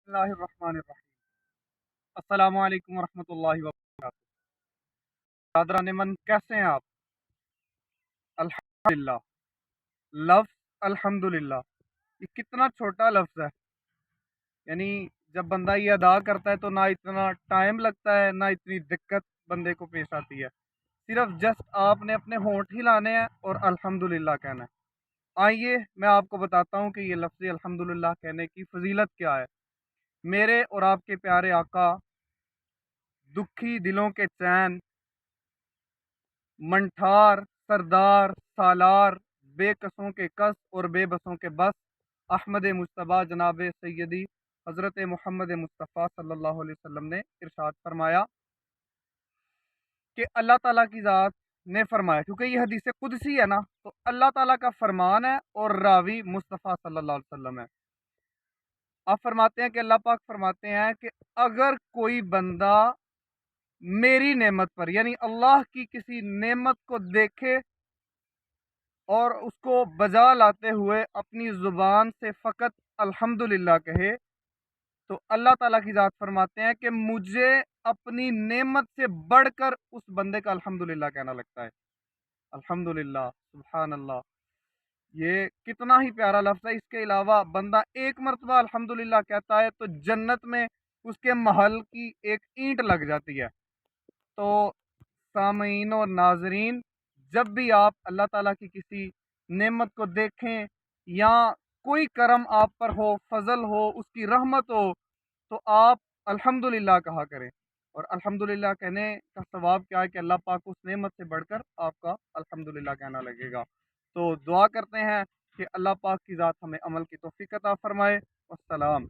बिस्मिल्लाहिर्रहमानिर्रहीम। अस्सलामु अलैकुम वरहमतुल्लाहि वबरकातुहू। ब्रदरान मन, कैसे हैं आप? अल्हम्दुलिल्लाह। लफ्ज़ अल्हम्दुलिल्लाह, ये कितना छोटा लफ्ज़ है। यानी जब बंदा ये अदा करता है तो ना इतना टाइम लगता है, ना इतनी दिक्कत बंदे को पेश आती है। सिर्फ जस्ट आपने अपने होंठ हिलाने हैं और अल्हम्दुलिल्लाह कहना है। आइए मैं आपको बताता हूँ कि ये लफ्ज़ अल्हम्दुलिल्लाह कहने की फजीलत क्या है। मेरे और आपके प्यारे आका दुखी दिलों के चैन, मंठार सरदार सालार, बेकसों के कस और बेबसों के बस, अहमद मुश्तबा जनाब सैयदी हज़रत मोहम्मद मुस्तफ़ा सल्लल्लाहु अलैहि वसल्लम ने इरशाद फरमाया कि अल्लाह ताला की ज़ात ने फरमाया, क्योंकि ये हदीस कुदसी है ना, तो अल्लाह ताला का फरमान है और रावी मुस्तफ़ा सल्लल्लाहु अलैहि वसल्लम है। आप फरमाते हैं कि अल्लाह पाक फरमाते हैं कि अगर कोई बंदा मेरी नेमत पर, यानी अल्लाह की किसी नेमत को देखे और उसको बजा लाते हुए अपनी ज़ुबान से फ़कत अल्हम्दुलिल्लाह कहे, तो अल्लाह ताला की ज़ात फरमाते हैं कि मुझे अपनी नेमत से बढ़कर उस बंदे का अल्हम्दुलिल्लाह कहना लगता है। अल्हम्दुलिल्लाह, सुभान अल्लाह, ये कितना ही प्यारा लफ्ज़ है। इसके अलावा बंदा एक मरतबा अल्हम्दुलिल्लाह कहता है तो जन्नत में उसके महल की एक ईंट लग जाती है। तो सामीन और नाजरीन, जब भी आप अल्लाह ताला की किसी नेमत को देखें या कोई करम आप पर हो, फजल हो, उसकी रहमत हो, तो आप अल्हम्दुलिल्लाह कहा करें। और अल्हम्दुलिल्लाह कहने का सवाब क्या है कि अल्लाह पाक उस नेमत से बढ़कर आपका अल्हम्दुलिल्लाह कहना लगेगा। तो दुआ करते हैं कि अल्लाह पाक की ज़ात हमें अमल की तौफीक अता फरमाए। वस्सलाम।